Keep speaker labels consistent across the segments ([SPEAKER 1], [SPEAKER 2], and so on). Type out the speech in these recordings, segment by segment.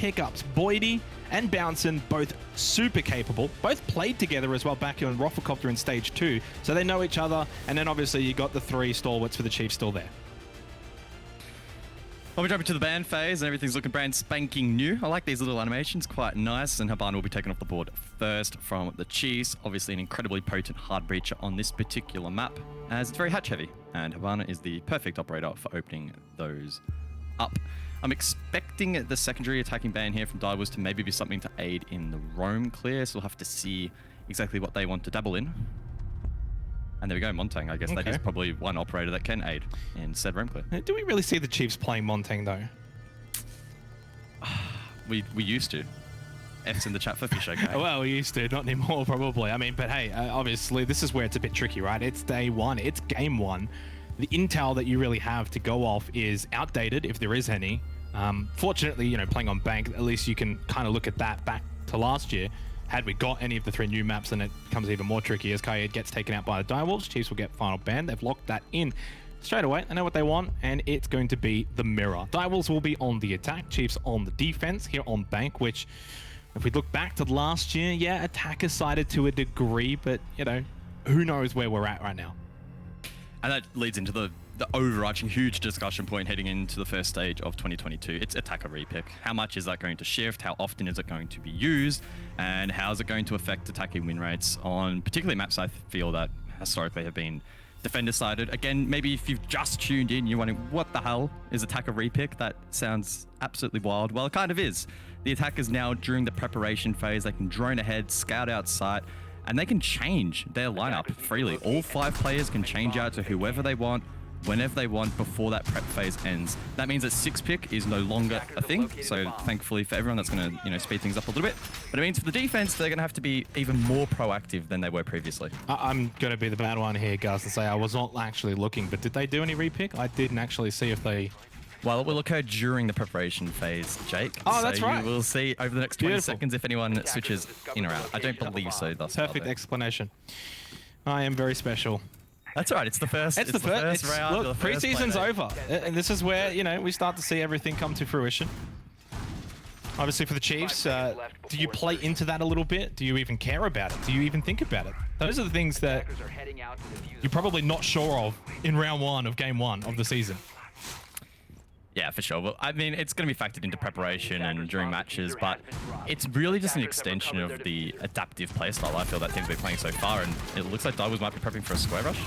[SPEAKER 1] pickups. Boydie and Bouncin, both super capable. Both played together as well back on Roffelcopter in Stage 2, so they know each other. And then obviously you got the 3 stalwarts for the Chiefs still there.
[SPEAKER 2] Well, we're jumping to the ban phase and everything's looking brand spanking new. I like these little animations, quite nice. And Habana will be taken off the board first from the Chiefs. Obviously an incredibly potent hard breacher on this particular map, as it's very hatch heavy. And Habana is the perfect operator for opening those up. I'm expecting the secondary attacking ban here from Direwolves to maybe be something to aid in the roam clear. So we'll have to see exactly what they want to dabble in. And there we go, Montang. I guess that is probably one operator that can aid in said roam clear.
[SPEAKER 1] Do we really see the Chiefs playing Montang though?
[SPEAKER 2] We used to. F's in the chat for fish, okay?
[SPEAKER 1] Well, we used to, not anymore probably. I mean, but hey, obviously this is where it's a bit tricky, right? It's day 1, it's game 1. The intel that you really have to go off is outdated, if there is any. Fortunately, you know, playing on Bank, at least you can kind of look at that back to last year. Had we got any of the 3 new maps, then it becomes even more tricky as Kaid gets taken out by the Direwolves. Chiefs will get final ban. They've locked that in straight away. They know what they want, and it's going to be the mirror. Direwolves will be on the attack, Chiefs on the defense here on Bank, which, if we look back to last year, yeah, attacker sided to a degree, but, you know, who knows where we're at right now.
[SPEAKER 2] And that leads into the overarching huge discussion point heading into the first stage of 2022. It's attacker repick. How much is that going to shift? How often is it going to be used? And how is it going to affect attacking win rates on particularly maps I feel that historically have been defender-sided? Again, maybe if you've just tuned in, you're wondering, what the hell is attacker repick? That sounds absolutely wild. Well, it kind of is. The attackers now, during the preparation phase, they can drone ahead, scout out sight, and they can change their lineup freely. All 5 players can change out to whoever they want, whenever they want, before that prep phase ends. That means that 6-pick is no longer a thing, so thankfully for everyone, that's going to, you know, speed things up a little bit. But it means for the defense, they're going to have to be even more proactive than they were previously.
[SPEAKER 1] I'm going to be the bad one here, Gus, and say I was not actually looking, but did they do any repick? I didn't actually see if they...
[SPEAKER 2] Well, it will occur during the preparation phase, Jake.
[SPEAKER 1] Oh, that's right.
[SPEAKER 2] You will see over the next 20 seconds if anyone switches in or out. I don't believe so thus far.
[SPEAKER 1] Perfect explanation. I am very special.
[SPEAKER 2] That's all right. It's the first. It's the first round.
[SPEAKER 1] Look, preseason's over, and this is where, you know, we start to see everything come to fruition. Obviously, for the Chiefs, do you play into that a little bit? Do you even care about it? Do you even think about it? Those are the things that you're probably not sure of in round 1 of game 1 of the season.
[SPEAKER 2] Yeah, for sure. Well, I mean, it's going to be factored into preparation and during matches, but it's really just an extension of the adaptive playstyle I feel that teams have been playing so far, and it looks like Direwolves might be prepping for a square rush.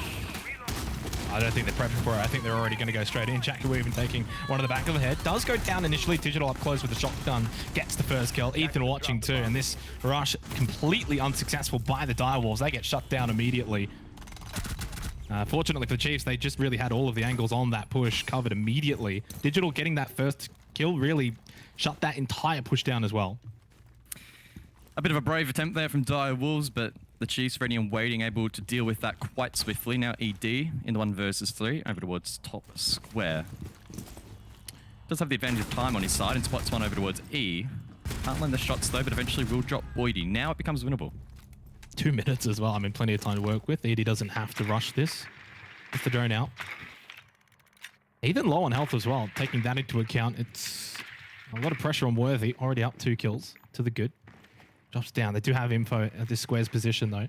[SPEAKER 1] I don't think they're prepping for it. I think they're already going to go straight in. Jackie Weaven taking one to the back of the head. Does go down initially. Digital up close with the shotgun. Gets the first kill. Ethan watching too, and this rush completely unsuccessful by the Direwolves. They get shut down immediately. Fortunately for the Chiefs, they just really had all of the angles on that push covered immediately. Digital getting that first kill really shut that entire push down as well.
[SPEAKER 2] A bit of a brave attempt there from Direwolves, but the Chiefs ready and waiting, able to deal with that quite swiftly. Now ED in the 1 versus 3 over towards top square. Does have the advantage of time on his side and spots one over towards E. Can't land the shots though, but eventually will drop Boydie. Now it becomes winnable.
[SPEAKER 1] 2 minutes as well. I mean, plenty of time to work with. ED doesn't have to rush this. Gets the drone out. Even low on health as well. Taking that into account, it's a lot of pressure on Worthy. Already up 2 kills to the good. Drops down. They do have info at this square's position though.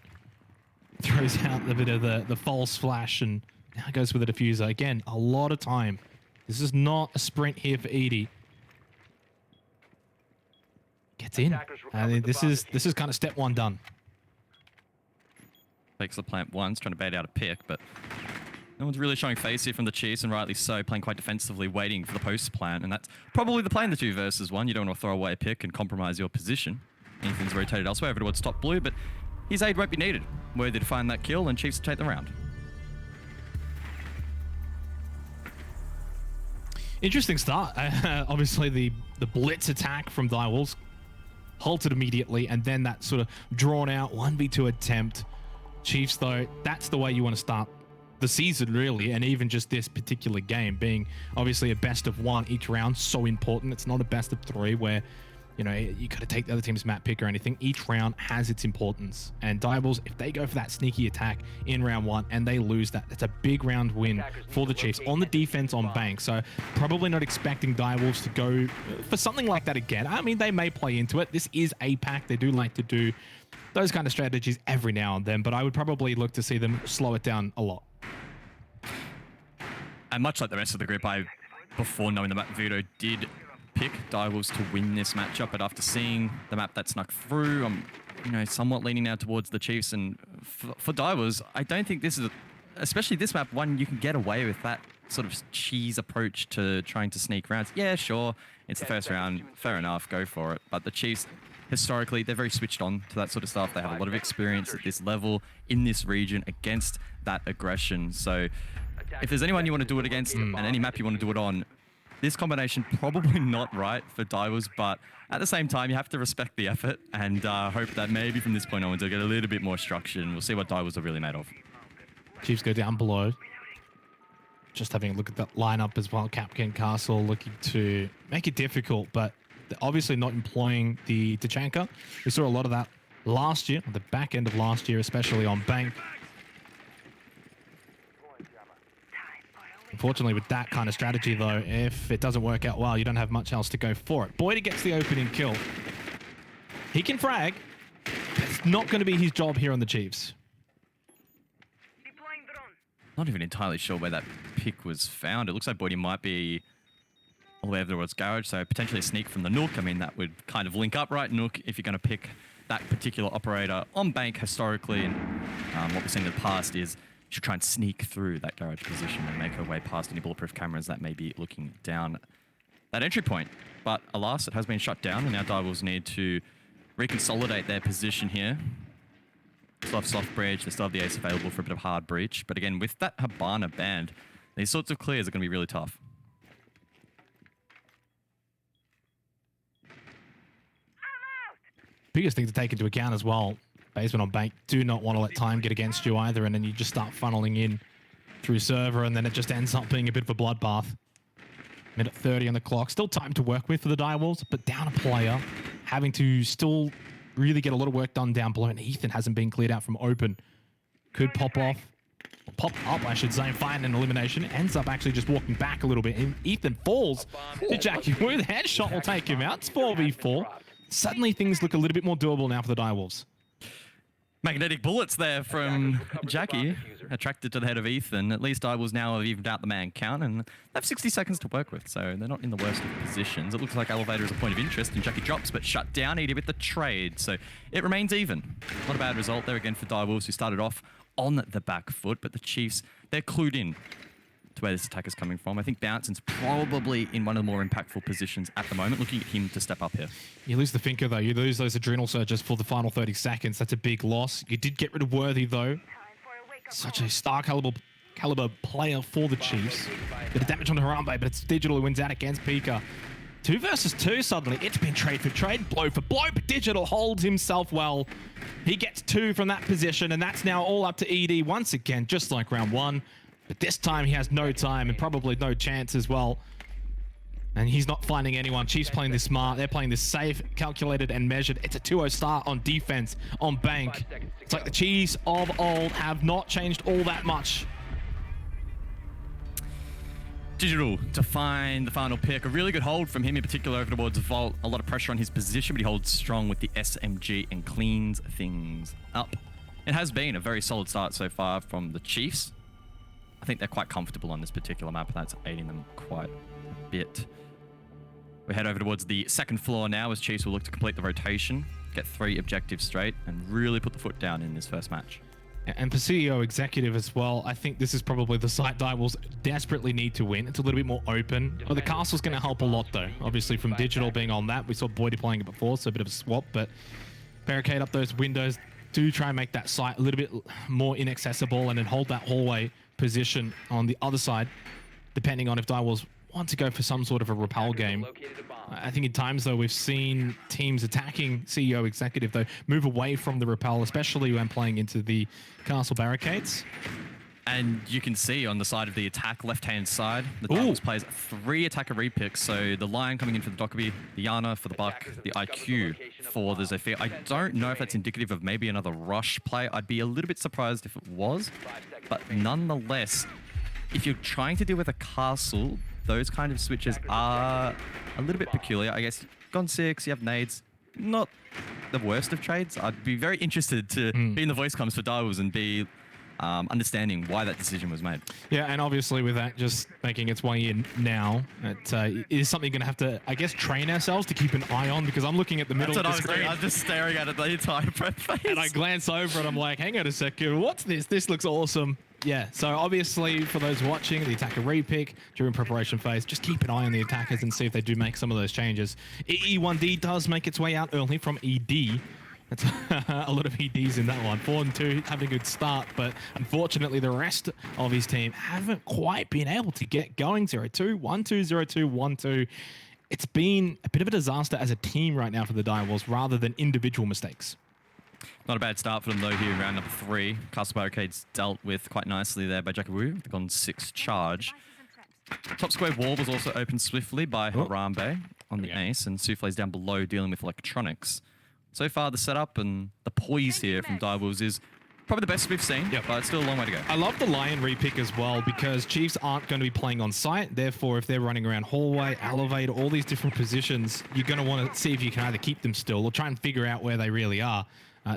[SPEAKER 1] Throws out a bit of the false flash and now goes with the diffuser. Again, a lot of time. This is not a sprint here for ED. Gets in. I mean, this is kind of step 1 done.
[SPEAKER 2] Takes the plant once, trying to bait out a pick, but no one's really showing face here from the Chiefs, and rightly so, playing quite defensively, waiting for the post plant, and that's probably the play in the 2 versus 1. You don't want to throw away a pick and compromise your position. Ethan's rotated elsewhere over towards top blue, but his aid won't be needed. Worthy to find that kill, and Chiefs to take the round.
[SPEAKER 1] Interesting start. Obviously, the blitz attack from Direwolves halted immediately, and then that sort of drawn out 1v2 attempt. Chiefs, though, that's the way you want to start the season, really, and even just this particular game being obviously a best of 1 each round. So important. It's not a best of 3 where you know, you got to take the other team's map pick or anything. Each round has its importance. And Direwolves, if they go for that sneaky attack in round 1 and they lose that, that's a big round win for the Chiefs on the defense on Bank. So probably not expecting Direwolves to go for something like that again. I mean, they may play into it. This is APAC. They do like to do those kind of strategies every now and then, but I would probably look to see them slow it down a lot.
[SPEAKER 2] And much like the rest of the group, before knowing the map, Vito did pick Direwolves to win this matchup, but after seeing the map that snuck through, I'm, you know, somewhat leaning now towards the Chiefs. And for Direwolves, I don't think this is, especially this map, one you can get away with that sort of cheese approach to trying to sneak rounds. Yeah, sure, it's the first round, fair enough, go for it. But the Chiefs, historically, they're very switched on to that sort of stuff. They have a lot of experience at this level in this region against that aggression. So if there's anyone you want to do it against and any map you want to do it on, this combination probably not right for Direwolves, but at the same time, you have to respect the effort and hope that maybe from this point onwards, they'll get a little bit more structure and we'll see what Direwolves are really made of.
[SPEAKER 1] Chiefs go down below. Just having a look at that lineup as well. Capcan Castle looking to make it difficult, but they're obviously not employing the Tachanka. We saw a lot of that last year, the back end of last year, especially on Bank. Unfortunately, with that kind of strategy, though, if it doesn't work out well, you don't have much else to go for it. Boydie gets the opening kill. He can frag. It's not going to be his job here on the Chiefs.
[SPEAKER 2] Not even entirely sure where that pick was found. It looks like Boydie might be all the way over towards Garage, so potentially a sneak from the Nook. I mean, that would kind of link up, right? Nook, if you're going to pick that particular operator on Bank historically, and what we've seen in the past is should try and sneak through that garage position and make her way past any bulletproof cameras that may be looking down that entry point. But alas, it has been shut down, and now Direwolves need to reconsolidate their position here. Still have soft bridge, they still have the ace available for a bit of hard breach. But again, with that Habana band, these sorts of clears are going to be really tough.
[SPEAKER 1] Biggest thing to take into account as well, basement on Bank, do not want to let time get against you either, and then you just start funneling in through server, and then it just ends up being a bit of a bloodbath. Minute 30 on the clock. Still time to work with for the Direwolves, but down a player, having to still really get a lot of work done down below, and Ethan hasn't been cleared out from open. Could pop off. Pop up, I should say, find an elimination. Ends up actually just walking back a little bit. And Ethan falls to Jackie Wu. The headshot will take him out. It's 4v4. Suddenly things look a little bit more doable now for the Direwolves.
[SPEAKER 2] Magnetic bullets there from Jackie, attracted to the head of Ethan. At least Direwolves now have evened out the man count, and they have 60 seconds to work with, so they're not in the worst of positions. It looks like Elevator is a point of interest, and Jackie drops, but shut down Edie with the trade, so it remains even. Not a bad result there again for Direwolves, who started off on the back foot, but the Chiefs, they're clued in to where this attack is coming from. I think Bouncing's probably in one of the more impactful positions at the moment, looking at him to step up here.
[SPEAKER 1] You lose the Finker, though. You lose those adrenal surges for the final 30 seconds. That's a big loss. You did get rid of Worthy, though. Such a star caliber player for the Chiefs. Bit of damage on Harambe, but it's Digital who wins out against Pika. 2 versus 2 suddenly. It's been trade for trade, blow for blow, but Digital holds himself well. He gets 2 from that position, and that's now all up to ED once again, just like round 1. But this time he has no time and probably no chance as well. And he's not finding anyone. Chiefs playing this smart. They're playing this safe, calculated, and measured. It's a 2-0 start on defense, on Bank. It's like the Chiefs of old have not changed all that much.
[SPEAKER 2] Digital to find the final pick. A really good hold from him in particular over towards Vault. A lot of pressure on his position, but he holds strong with the SMG and cleans things up. It has been a very solid start so far from the Chiefs. I think they're quite comfortable on this particular map. That's aiding them quite a bit. We head over towards the second floor now as Chiefs will look to complete the rotation, get 3 objectives straight, and really put the foot down in this first match.
[SPEAKER 1] And for CEO Executive as well, I think this is probably the site Direwolves desperately need to win. It's a little bit more open. Well, the castle's going to help a lot, though. Obviously, from Digital being on that. We saw Boydie playing it before, so a bit of a swap, but barricade up those windows. Do try and make that site a little bit more inaccessible and then hold that hallway position on the other side, depending on if Direwolves want to go for some sort of a repel game. I think in times, though, we've seen teams attacking CEO Executive, though, move away from the repel, especially when playing into the castle barricades.
[SPEAKER 2] And you can see on the side of the attack, left-hand side, the Direwolves plays 3 attacker repicks. So the Lion coming in for the Dokkaebi, the Yana for the Buck, the IQ for the Zephyr. I don't know if that's indicative of maybe another rush play. I'd be a little bit surprised if it was. But nonetheless, if you're trying to deal with a castle, those kind of switches are a little bit peculiar. I guess gone 6, you have nades. Not the worst of trades. I'd be very interested to be in the voice comms for Direwolves and be understanding why that decision was made.
[SPEAKER 1] Yeah, and obviously with that just making its way in now, it is something going to have to, I guess, train ourselves to keep an eye on, because I'm looking at the middle of the screen.
[SPEAKER 2] I'm just staring at it the entire prep phase.
[SPEAKER 1] And I glance over and I'm like, hang on a second, what's this? This looks awesome. Yeah, so obviously for those watching the attacker repick during preparation phase, just keep an eye on the attackers and see if they do make some of those changes. E1D does make its way out early from ED. That's a lot of EDs in that one. 4 and 2, having a good start, but unfortunately the rest of his team haven't quite been able to get going. 0-2, 1-2, 0-2, 1-2. It's been a bit of a disaster as a team right now for the Direwolves rather than individual mistakes.
[SPEAKER 2] Not a bad start for them though here in round number 3. Castle Barricades dealt with quite nicely there by Jackawu. They've gone 6 charge. Top square wall was also opened swiftly by Harambe on the ace, and Souffle's down below dealing with electronics. So far, the setup and the poise here from Direwolves is probably the best we've seen, but it's still a long way to go.
[SPEAKER 1] I love the Lion repick as well, because Chiefs aren't going to be playing on site. Therefore, if they're running around hallway, elevator, all these different positions, you're going to want to see if you can either keep them still or try and figure out where they really are.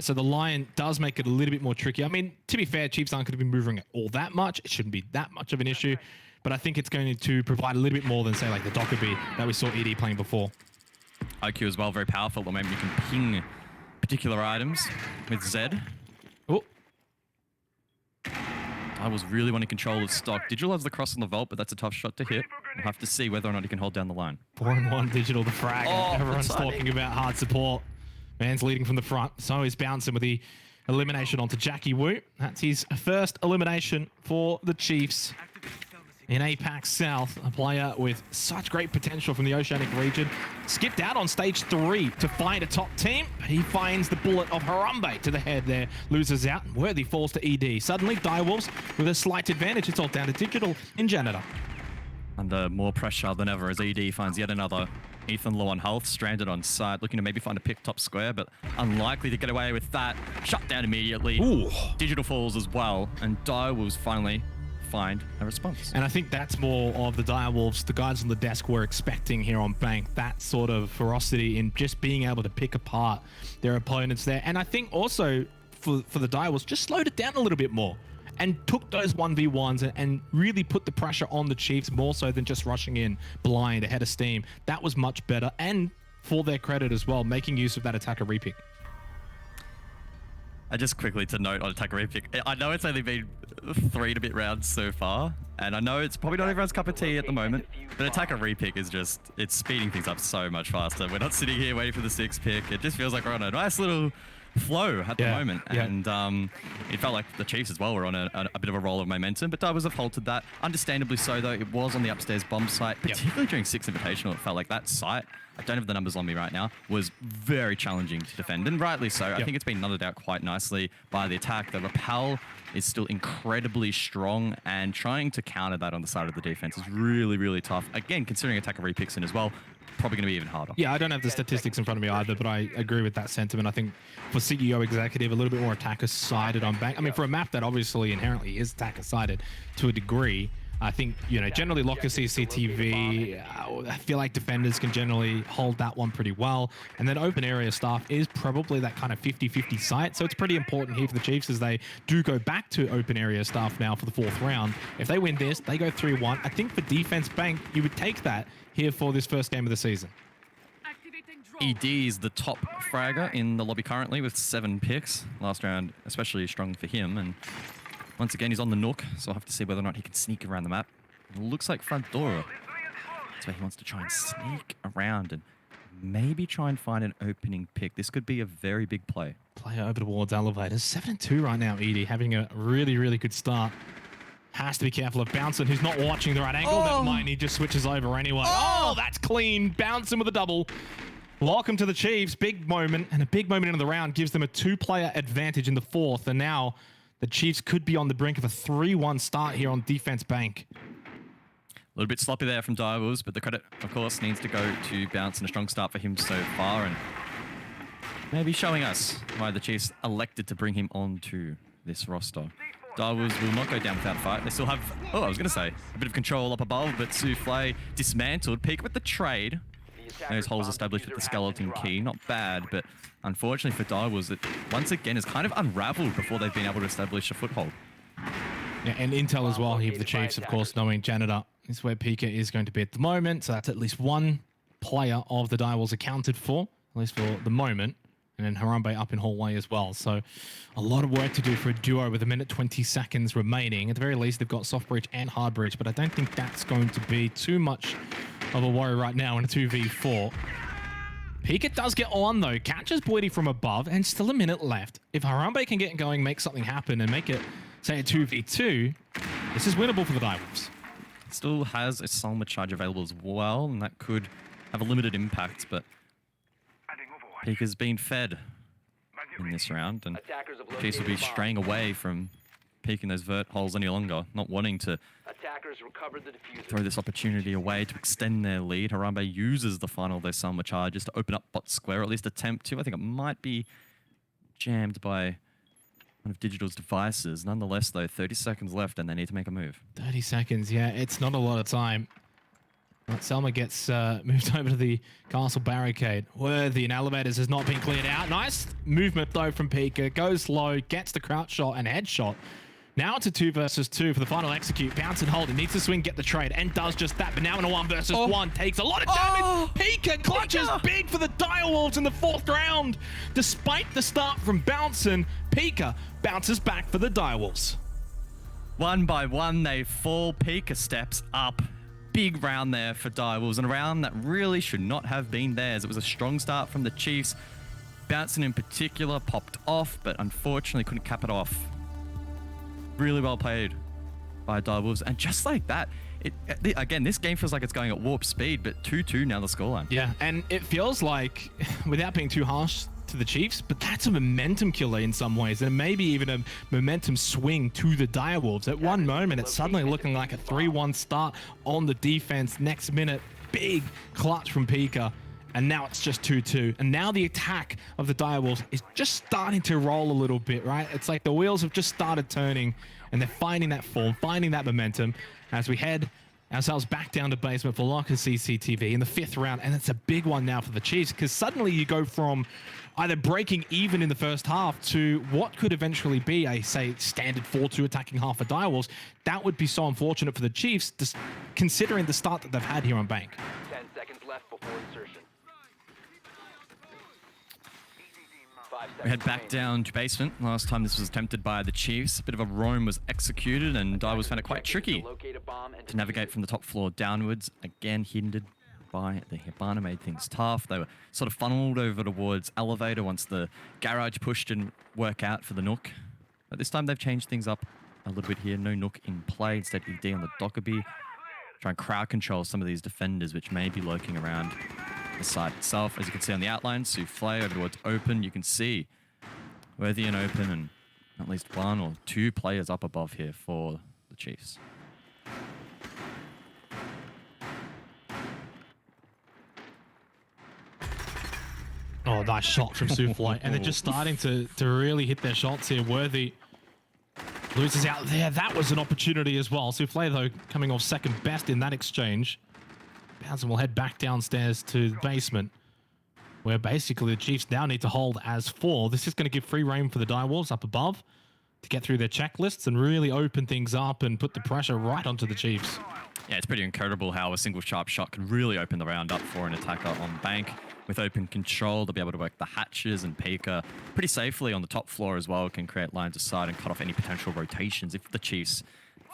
[SPEAKER 1] So the Lion does make it a little bit more tricky. I mean, to be fair, Chiefs aren't going to be moving all that much. It shouldn't be that much of an issue. But I think it's going to provide a little bit more than, say, like the Dokkaebi that we saw ED playing before.
[SPEAKER 2] IQ as well, very powerful at the moment. You can ping particular items with Zed.
[SPEAKER 1] Oh.
[SPEAKER 2] I was really wanting control of stock. Digital has the cross on the vault, but that's a tough shot to hit. We'll have to see whether or not he can hold down the line.
[SPEAKER 1] 4-1 Digital, the frag.
[SPEAKER 2] Oh,
[SPEAKER 1] everyone's talking about hard support. Man's leading from the front, so he's bouncing with the elimination onto Jackie Wu. That's his first elimination for the Chiefs. In APAC South, a player with such great potential from the Oceanic region, skipped out on stage 3 to find a top team. He finds the bullet of Harambe to the head there, loses out, and Worthy falls to ED. Suddenly, Direwolves with a slight advantage. It's all down to Digital in Janitor.
[SPEAKER 2] Under more pressure than ever as ED finds yet another Ethan low on health, stranded on site, looking to maybe find a pick top square, but unlikely to get away with that. Shut down immediately.
[SPEAKER 1] Ooh.
[SPEAKER 2] Digital falls as well, and Direwolves finally find a response.
[SPEAKER 1] And I think that's more of the Direwolves, the guys on the desk were expecting here on Bank, that sort of ferocity in just being able to pick apart their opponents there. And I think also for the Direwolves, just slowed it down a little bit more and took those 1v1s and really put the pressure on the Chiefs more so than just rushing in blind ahead of steam. That was much better, and for their credit as well, making use of that attacker repick.
[SPEAKER 2] Just quickly to note on attacker repick, I know it's only been 3 and a bit rounds so far, and I know it's probably not everyone's cup of tea at the moment, but attacker repick is just, it's speeding things up so much faster. We're not sitting here waiting for the 6th pick. It just feels like we're on a nice little flow at the moment, and it felt like the Chiefs as well were on a bit of a roll of momentum, but Direwolves have halted that, understandably so though. It was on the upstairs bomb site, particularly during 6th Invitational. It felt like that site, I don't have the numbers on me right now, was very challenging to defend, and rightly so. I think it's been nutted out quite nicely by the attack. The rappel is still incredibly strong, and trying to counter that on the side of the defense is really, really tough. Again, considering attacker repicks in as well, probably going to be even harder. Yeah,
[SPEAKER 1] I don't have the statistics in front of me either, but I agree with that sentiment. I think for CEO Executive, a little bit more attacker-sided on Bank. I mean, for a map that obviously inherently is attacker-sided to a degree, I think, you know, generally locker CCTV, I feel like defenders can generally hold that one pretty well. And then open area stuff is probably that kind of 50-50 site. So it's pretty important here for the Chiefs as they do go back to open area stuff now for the 4th round. If they win this, they go 3-1. I think for defense Bank, you would take that here for this first game of the season.
[SPEAKER 2] ED is the top fragger in the lobby currently with 7 picks. Last round, especially strong for him. And once again, he's on the nook, so I'll have to see whether or not he can sneak around the map. It looks like front door. That's where he wants to try and sneak around and maybe try and find an opening pick. This could be a very big play.
[SPEAKER 1] Player over towards elevators. 7-2 right now, ED, having a really, really good start. Has to be careful of Bouncing, who's not watching the right angle. That might, he just switches over anyway. Oh, that's clean. Bouncing with a double. Welcome to the Chiefs. Big moment, and a big moment into the round gives them a 2-player advantage in the 4th. And now the Chiefs could be on the brink of a 3-1 start here on Defense Bank.
[SPEAKER 2] A little bit sloppy there from Direwolves, but the credit, of course, needs to go to Bounce, and a strong start for him so far, and maybe showing us why the Chiefs elected to bring him onto this roster. Direwolves will not go down without a fight. They still have, I was going to say, a bit of control up above, but Souffle dismantled. Peak with the trade. Those holes established with the skeleton key. Not bad, but unfortunately for Direwolves, it once again is kind of unraveled before they've been able to establish a foothold.
[SPEAKER 1] Yeah, and intel as well here for the Chiefs, of course, knowing Janitor is where Pika is going to be at the moment. So that's at least one player of the Direwolves accounted for, at least for the moment. And then Harambe up in hallway as well. So a lot of work to do for a duo with 1:20 seconds remaining. At the very least, they've got soft bridge and hard bridge, but I don't think that's going to be too much of a worry right now in a 2v4. Pika does get on though, catches Boydie from above, and still a minute left. If Harambe can get going, make something happen, and make it, say, a 2v2, this is winnable for the Direwolves.
[SPEAKER 2] Still has a Salma charge available as well, and that could have a limited impact, but Pika's been fed in this round, and Chiefs will be straying away from peeking those vert holes any longer, not wanting to throw this opportunity away to extend their lead. Harambe uses the final of those Salma charges to open up bot square, or at least attempt to. I think it might be jammed by one of Digital's devices. Nonetheless, though, 30 seconds left, and they need to make a move.
[SPEAKER 1] 30 seconds, yeah, it's not a lot of time. Selma gets moved over to the castle barricade. Worthy, and elevators has not been cleared out. Nice movement, though, from Pika. Goes low, gets the crouch shot and headshot. Now it's a 2 versus 2 for the final execute. Bounce and hold. It needs to swing, get the trade, and does just that. But now in a 1 versus 1, takes a lot of damage. Pika clutches big for the Direwolves in the 4th round. Despite the start from Bouncin', Pika bounces back for the Direwolves.
[SPEAKER 2] One by one, they fall. Pika steps up. Big round there for Direwolves, and a round that really should not have been theirs. It was a strong start from the Chiefs. Bouncing in particular popped off, but unfortunately couldn't cap it off. Really well played by Direwolves, and just like that, again, this game feels like it's going at warp speed, but 2-2 now the scoreline.
[SPEAKER 1] Yeah, and it feels like, without being too harsh to the Chiefs, but that's a momentum killer in some ways, and maybe even a momentum swing to the Direwolves. At one moment, it's suddenly looking like a 3-1 start on the defense. Next minute, big clutch from Pika, and now it's just 2-2. And now the attack of the Direwolves is just starting to roll a little bit, right? It's like the wheels have just started turning, and they're finding that form, finding that momentum as we head ourselves back down to basement for Locker CCTV in the 5th round. And it's a big one now for the Chiefs, because suddenly you go from either breaking even in the first half to what could eventually be a, say, standard 4-2 attacking half for Direwolves. That would be so unfortunate for the Chiefs, just considering the start that they've had here on Bank.
[SPEAKER 3] 10 seconds left before insertion.
[SPEAKER 2] We head back down to basement. Last time this was attempted by the Chiefs. A bit of a roam was executed, and Direwolves found it quite tricky to navigate from the top floor downwards. Again, hindered by the Hibana, made things tough. They were sort of funneled over towards elevator once the garage push didn't work out for the Nook. But this time they've changed things up a little bit here. No Nook in play, instead ED on the Dockerby. Try and crowd control some of these defenders, which may be lurking around the site itself. As you can see on the outline, Souffle over towards open. You can see Worthy and open, and at least 1 or 2 players up above here for the Chiefs.
[SPEAKER 1] Oh, nice shot from Souffle. And they're just starting to really hit their shots here. Worthy loses out there. That was an opportunity as well. Souffle, though, coming off second best in that exchange. Bounce, and will head back downstairs to the basement, where basically the Chiefs now need to hold as 4. This is going to give free rein for the Direwolves up above to get through their checklists and really open things up and put the pressure right onto the Chiefs.
[SPEAKER 2] Yeah, it's pretty incredible how a single sharp shot can really open the round up for an attacker on Bank. With open control, they'll be able to work the hatches, and Pika pretty safely on the top floor as well can create lines of sight and cut off any potential rotations if the Chiefs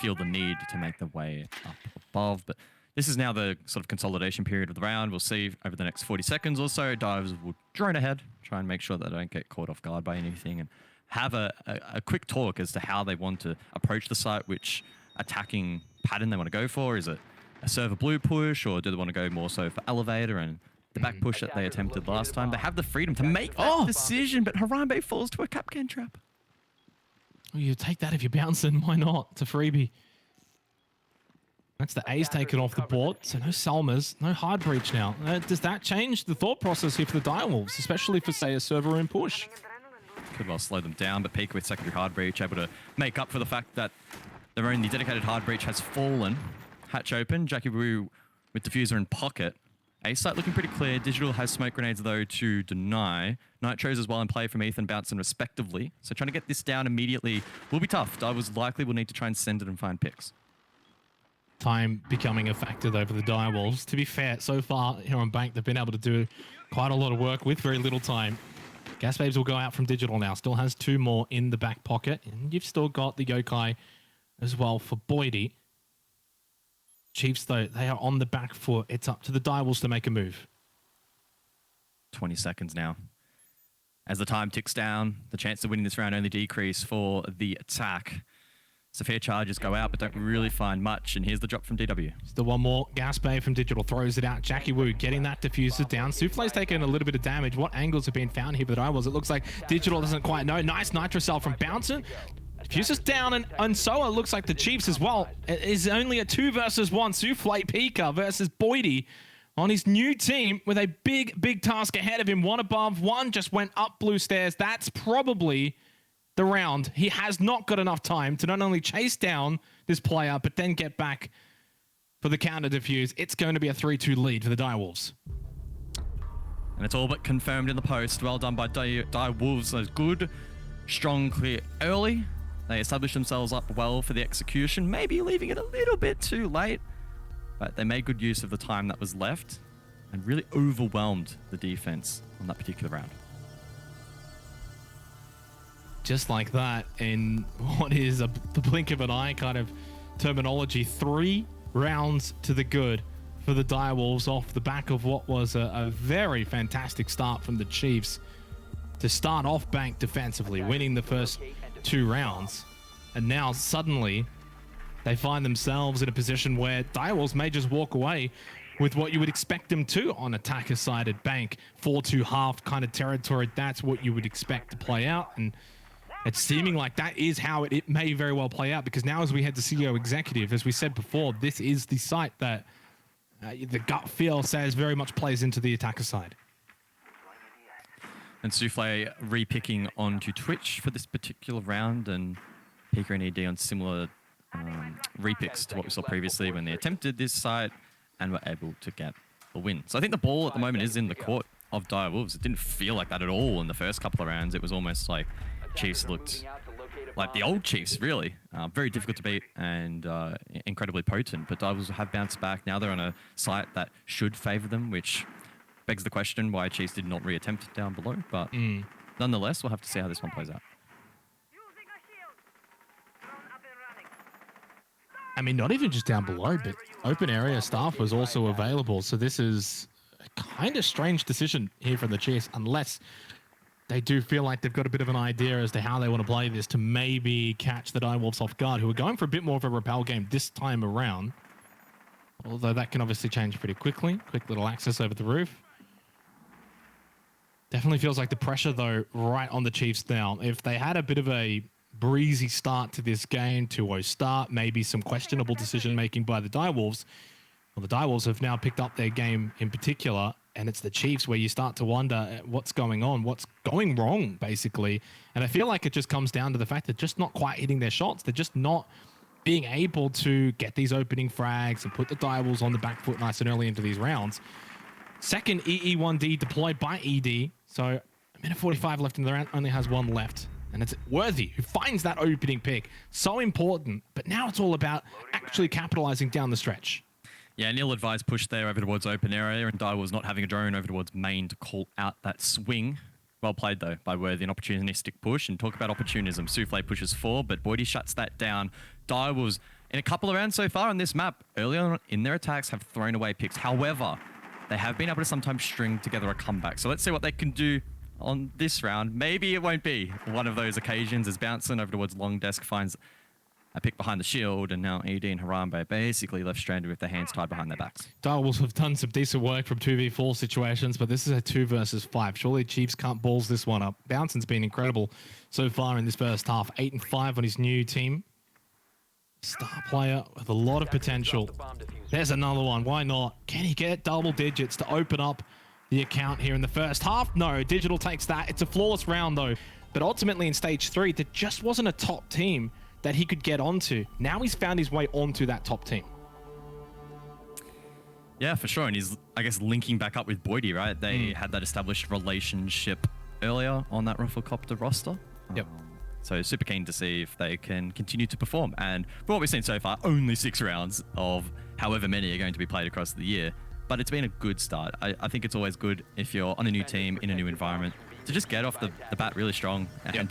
[SPEAKER 2] feel the need to make their way up above. But this is now the sort of consolidation period of the round. We'll see over the next 40 seconds or so. Divers will drone ahead, try and make sure that they don't get caught off guard by anything, and have a quick talk as to how they want to approach the site, which attacking pattern they want to go for. Is it a server blue push, or do they want to go more so for elevator and the back push that they attempted last time? They have the freedom to make that decision, but Harambe falls to a Capcan trap.
[SPEAKER 1] Well, you take that if you're bouncing. Why not? It's a freebie. That's the A's taken off the board. So no Salmas, no hard breach now. Does that change the thought process here for the Direwolves, especially for, say, a server room push?
[SPEAKER 2] Could well slow them down, but Pika with secondary hard breach able to make up for the fact that their only dedicated hard breach has fallen. Hatch open, Jackie Wu with diffuser in pocket. A site looking pretty clear. Digital has smoke grenades though to deny. Nitros as well in play from Ethan Bouncing respectively. So trying to get this down immediately will be tough. Divers likely will need to try and send it and find picks.
[SPEAKER 1] Time becoming a factor though for the Direwolves. To be fair, so far here on Bank, they've been able to do quite a lot of work with very little time. Gas Babes will go out from Digital now. Still has 2 more in the back pocket. And you've still got the Yokai as well for Boydie. Chiefs, though, they are on the back foot. It's up to the Direwolves to make a move.
[SPEAKER 2] 20 seconds now. As the time ticks down, the chance of winning this round only decrease for the attack. Sophia charges go out, but don't really find much. And here's the drop from DW.
[SPEAKER 1] Still one more. Gas Bay from Digital throws it out. Jackie Wu getting that diffuser down. Souffle's taking a little bit of damage. What angles have been found here for the Direwolves? It looks like Digital doesn't quite know. Nice Nitro Cell from Bouncer. Diffuser's down, and so it looks like the Chiefs as well. It is only a 2 versus 1. Souffle Pika versus Boydie on his new team with a big task ahead of him. 1 above, 1 just went up blue stairs. That's probably the round. He has not got enough time to not only chase down this player, but then get back for the counter defuse. It's going to be a 3-2 lead for the Direwolves.
[SPEAKER 2] And it's all but confirmed in the post. Well done by Direwolves. A good, strong clear early. They established themselves up well for the execution, maybe leaving it a little bit too late, but they made good use of the time that was left and really overwhelmed the defense on that particular round.
[SPEAKER 1] Just like that, in what is the blink of an eye kind of terminology, 3 rounds to the good for the Direwolves off the back of what was a very fantastic start from the Chiefs to start off Bank defensively, winning the first 2 rounds. And now suddenly they find themselves in a position where Direwolves may just walk away with what you would expect them to on attacker-sided Bank. 4-2 half kind of territory, that's what you would expect to play out. And it's seeming like that is how it may very well play out, because now as we head to CEO Executive, as we said before, this is the site that the gut feel says very much plays into the attacker side.
[SPEAKER 2] And Souffle repicking onto Twitch for this particular round, and Pika and ED on similar repicks to what we saw previously when they attempted this site and were able to get a win. So I think the ball at the moment is in the court of Direwolves. It didn't feel like that at all in the first couple of rounds. It was almost like Chiefs looked like the old Chiefs, really. Very difficult to beat and incredibly potent, but Direwolves have bounced back. Now they're on a site that should favor them, which begs the question why Chiefs did not reattempt it down below, but nonetheless, we'll have to see how this one plays out.
[SPEAKER 1] I mean, not even just down below, but open area staff was also available. So this is a kind of strange decision here from the Chiefs, unless they do feel like they've got a bit of an idea as to how they want to play this to maybe catch the Direwolves off guard, who are going for a bit more of a repel game this time around. Although that can obviously change pretty quickly. Quick little access over the roof. Definitely feels like the pressure, though, right on the Chiefs now. If they had a bit of a breezy start to this game, 2-0 start, maybe some questionable decision-making by the Direwolves, well, the Direwolves have now picked up their game in particular, and it's the Chiefs where you start to wonder what's going on, what's going wrong, basically. And I feel like it just comes down to the fact they're just not quite hitting their shots. They're just not being able to get these opening frags and put the Direwolves on the back foot nice and early into these rounds. Second EE1D deployed by ED. So a minute 45 left in the round, only has 1 left. And it's Worthy who finds that opening pick. So important, but now it's all about actually capitalizing down the stretch.
[SPEAKER 2] Yeah, Neil advised push there over towards open area, and Direwolves not having a drone over towards main to call out that swing. Well played, though, by Worthy. An opportunistic push, and talk about opportunism. Souffle pushes 4, but Boydie shuts that down. Direwolves, in a couple of rounds so far on this map, early on in their attacks, have thrown away picks. However, they have been able to sometimes string together a comeback. So let's see what they can do on this round. Maybe it won't be one of those occasions as Bouncing over towards long desk finds a pick behind the shield, and now ED and Harambe basically left stranded with their hands tied behind their backs.
[SPEAKER 1] Direwolves have done some decent work from 2v4 situations, but this is a 2 versus 5. Surely Chiefs can't balls this one up. Bouncing's been incredible so far in this first half. 8 and 5 on his new team. Star player with a lot of potential. There's another one. Why not? Can he get double digits to open up the account here in the first half? No, Digital takes that. It's a flawless round though. But ultimately in stage 3, there just wasn't a top team that he could get onto. Now he's found his way onto that top team.
[SPEAKER 2] Yeah, for sure. And he's, I guess, linking back up with Boydie, right? They had that established relationship earlier on that Rufflecopter roster.
[SPEAKER 1] Yep.
[SPEAKER 2] So super keen to see if they can continue to perform. And from what we've seen so far, only 6 rounds of however many are going to be played across the year. But it's been a good start. I think it's always good if you're on a new team, in a new environment, to just get off the bat really strong and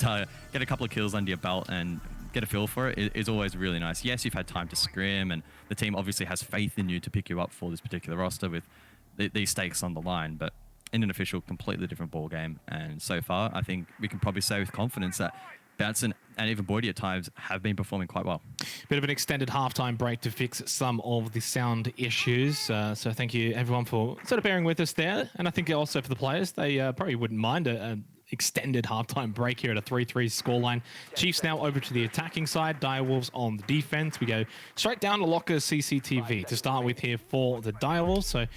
[SPEAKER 2] get a couple of kills under your belt and get a feel for it is always really nice. Yes, you've had time to scrim, and the team obviously has faith in you to pick you up for this particular roster with these stakes on the line, but in an official, completely different ball game. And so far, I think we can probably say with confidence that Bounson and even Boydie at times have been performing quite well.
[SPEAKER 1] Bit of an extended halftime break to fix some of the sound issues. So thank you everyone for sort of bearing with us there. And I think also for the players, they probably wouldn't mind an extended halftime break here at a 3-3 scoreline. Chiefs now over to the attacking side. Direwolves on the defense. We go straight down to Locker CCTV to start with here for the Direwolves. So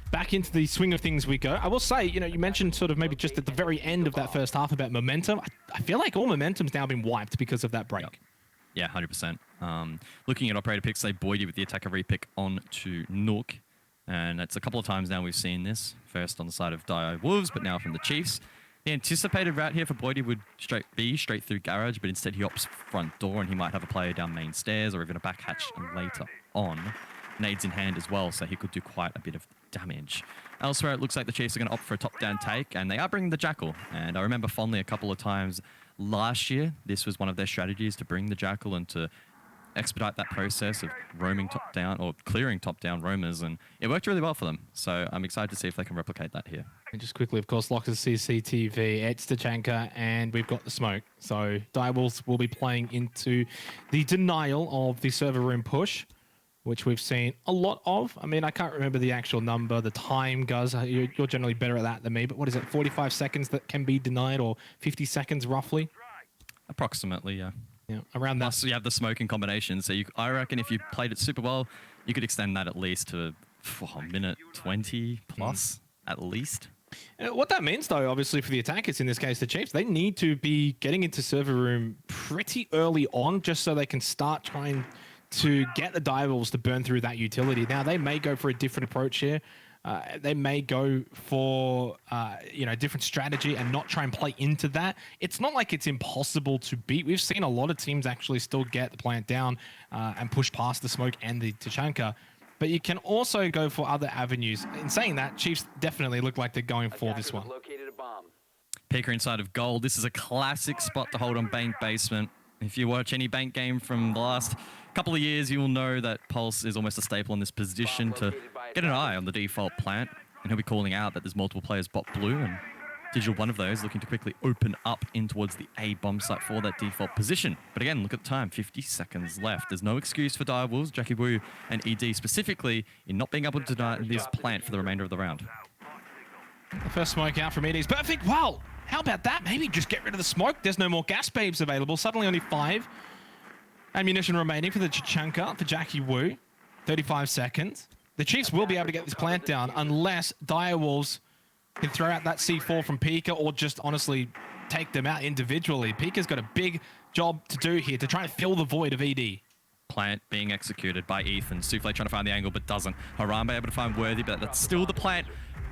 [SPEAKER 1] back into the swing of things we go. I will say, you know, you mentioned sort of maybe just at the very end of that first half about momentum. I feel like all momentum's now been wiped because of that break.
[SPEAKER 2] Yep. Yeah, 100%. Looking at operator picks, say Boydie with the attacker repick on to Nook. And it's a couple of times now we've seen this. First on the side of Direwolves, but now from the Chiefs. The anticipated route here for Boydie would straight through garage, but instead he opts front door, and he might have a player down main stairs or even a back hatch later on. Nades in hand as well, so he could do quite a bit of damage. Elsewhere, it looks like the Chiefs are going to opt for a top-down take, and they are bringing the Jackal. And I remember fondly a couple of times last year, this was one of their strategies to bring the Jackal and to expedite that process of roaming top-down or clearing top-down roamers, and it worked really well for them. So I'm excited to see if they can replicate that here.
[SPEAKER 1] And just quickly, of course, Lockers CCTV, it's Tachanka, and we've got the smoke. So Direwolves will be playing into the denial of the server room push, which we've seen a lot of. I mean, I can't remember the actual number, the time, Guz. You're generally better at that than me, but what is it, 45 seconds that can be denied, or 50 seconds roughly?
[SPEAKER 2] Approximately, yeah.
[SPEAKER 1] Yeah, around that.
[SPEAKER 2] Plus, you have the smoking combination, so I reckon if you played it super well, you could extend that at least to a minute 20 plus, at least.
[SPEAKER 1] What that means, though, obviously for the attackers, in this case the Chiefs, they need to be getting into server room pretty early on, just so they can start trying to get the Direwolves to burn through that utility. Now, they may go for a different approach here. They may go for different strategy and not try and play into that. It's not like it's impossible to beat. We've seen a lot of teams actually still get the plant down and push past the smoke and the Tachanka. But you can also go for other avenues. In saying that, Chiefs definitely look like they're going for this one.
[SPEAKER 2] Peeker inside of gold. This is a classic spot to hold on Bank Basement. If you watch any Bank game from the last couple of years, you will know that Pulse is almost a staple in this position to get an eye on the default plant. And he'll be calling out that there's multiple players bot blue, and Digital, one of those, looking to quickly open up in towards the A bomb site for that default position. But again, look at the time, 50 seconds left. There's no excuse for Direwolves, Jackie Wu, and ED specifically in not being able to deny this plant for the remainder of the round.
[SPEAKER 1] The first smoke out from ED is perfect. Well, how about that? Maybe just get rid of the smoke. There's no more gas babes available. Suddenly only 5 ammunition remaining for the Tachanka, for Jackie Wu. 35 seconds. The Chiefs will be able to get this plant down unless Direwolves can throw out that C4 from Pika or just honestly take them out individually. Pika's got a big job to do here to try and fill the void of ED.
[SPEAKER 2] Plant being executed by Ethan. Souffle trying to find the angle but doesn't. Harambe able to find Worthy, but that's still the plant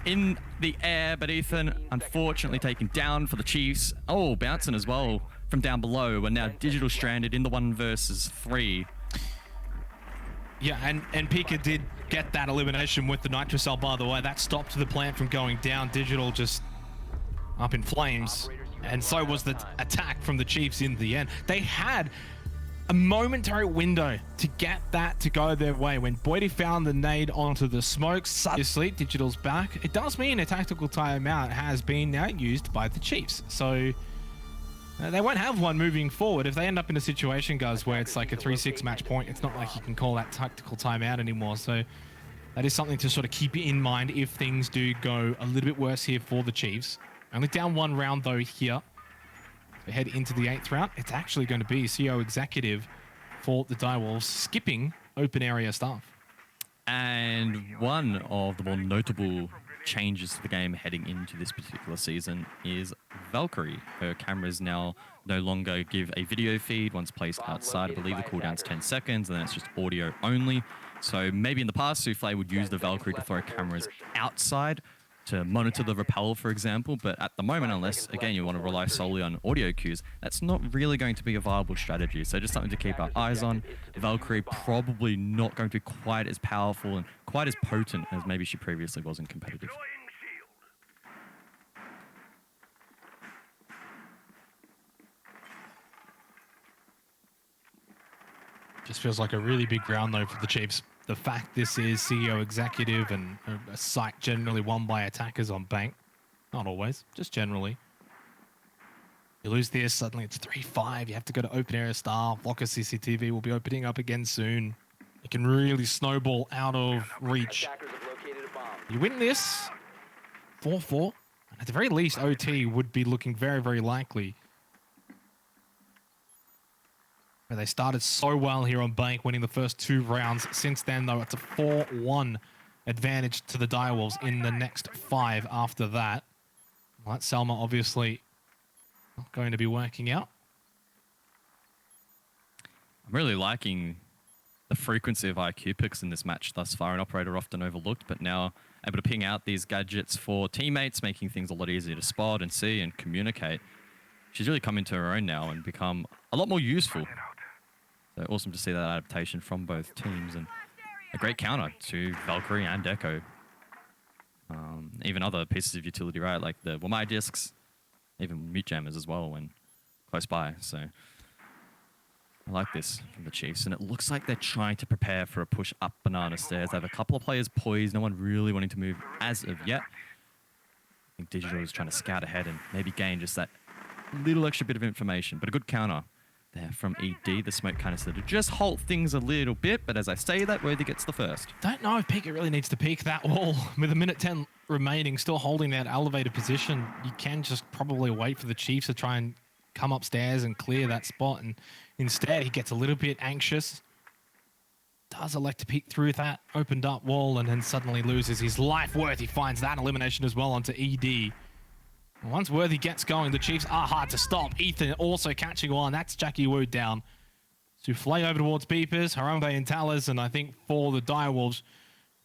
[SPEAKER 2] in the air. But Ethan unfortunately taken down for the Chiefs. Oh, bouncing as well from down below. We're now Digital stranded in the 1 versus 3.
[SPEAKER 1] Yeah, and Pika did get that elimination with the Nitrocell, by the way. That stopped the plant from going down. Digital just up in flames. And so was the attack from the Chiefs in the end. They had a momentary window to get that to go their way. When Boydie found the nade onto the smoke, obviously Digital's back. It does mean a tactical timeout has been now used by the Chiefs. So They won't have one moving forward. If they end up in a situation, guys, where it's like a 3-6 match point, it's not like you can call that tactical timeout anymore. So that is something to sort of keep in mind if things do go a little bit worse here for the Chiefs. Only down 1 round, though, here. We head into the 8th round. It's actually going to be CEO Executive for the Direwolves skipping open area stuff.
[SPEAKER 2] And one of the more notable changes to the game heading into this particular season is Valkyrie. Her cameras now no longer give a video feed once placed outside. I believe the cooldown's 10 seconds, and then it's just audio only. So maybe in the past, Souffle would use the Valkyrie to throw cameras outside to monitor the rappel, for example. But at the moment, unless, again, you want to rely solely on audio cues, that's not really going to be a viable strategy. So just something to keep our eyes on. Valkyrie probably not going to be quite as powerful and quite as potent as maybe she previously was in competitive.
[SPEAKER 1] Just feels like a really big round, though, for the Chiefs. The fact this is CEO Executive and a site generally won by attackers on Bank. Not always, just generally. You lose this, suddenly it's 3-5. You have to go to open area star. Locker CCTV will be opening up again soon. It can really snowball out of reach. You win this, 4-4. And at the very least, OT would be looking very, very likely. But they started so well here on Bank, winning the first 2 rounds. Since then, though, it's a 4-1 advantage to the Direwolves in the next 5 after that. Well, that Selma obviously not going to be working out.
[SPEAKER 2] I'm really liking the frequency of IQ picks in this match thus far. An operator often overlooked, but now able to ping out these gadgets for teammates, making things a lot easier to spot and see and communicate. She's really come into her own now and become a lot more useful. So awesome to see that adaptation from both teams, and a great counter to Valkyrie and Echo. Even other pieces of utility, right? Like the Wamai discs, even mute jammers as well when close by. So I like this from the Chiefs, and it looks like they're trying to prepare for a push up banana stairs. They have a couple of players poised, no one really wanting to move as of yet. I think Digital is trying to scout ahead and maybe gain just that little extra bit of information, but a good counter there from ED, the smoke canister, to just halt things a little bit. But as I say that, Worthy gets the first.
[SPEAKER 1] Don't know if Pickett really needs to peek that wall. With a minute 10 remaining, still holding that elevated position, you can just probably wait for the Chiefs to try and come upstairs and clear that spot. And instead, he gets a little bit anxious. Does elect to peek through that opened up wall and then suddenly loses his life worth. He finds that elimination as well onto ED. Once Worthy gets going, the Chiefs are hard to stop. Ethan also catching on. That's Jackie Wu down. Souffle over towards Beepers, Harambe and Talas, and I think for the Direwolves,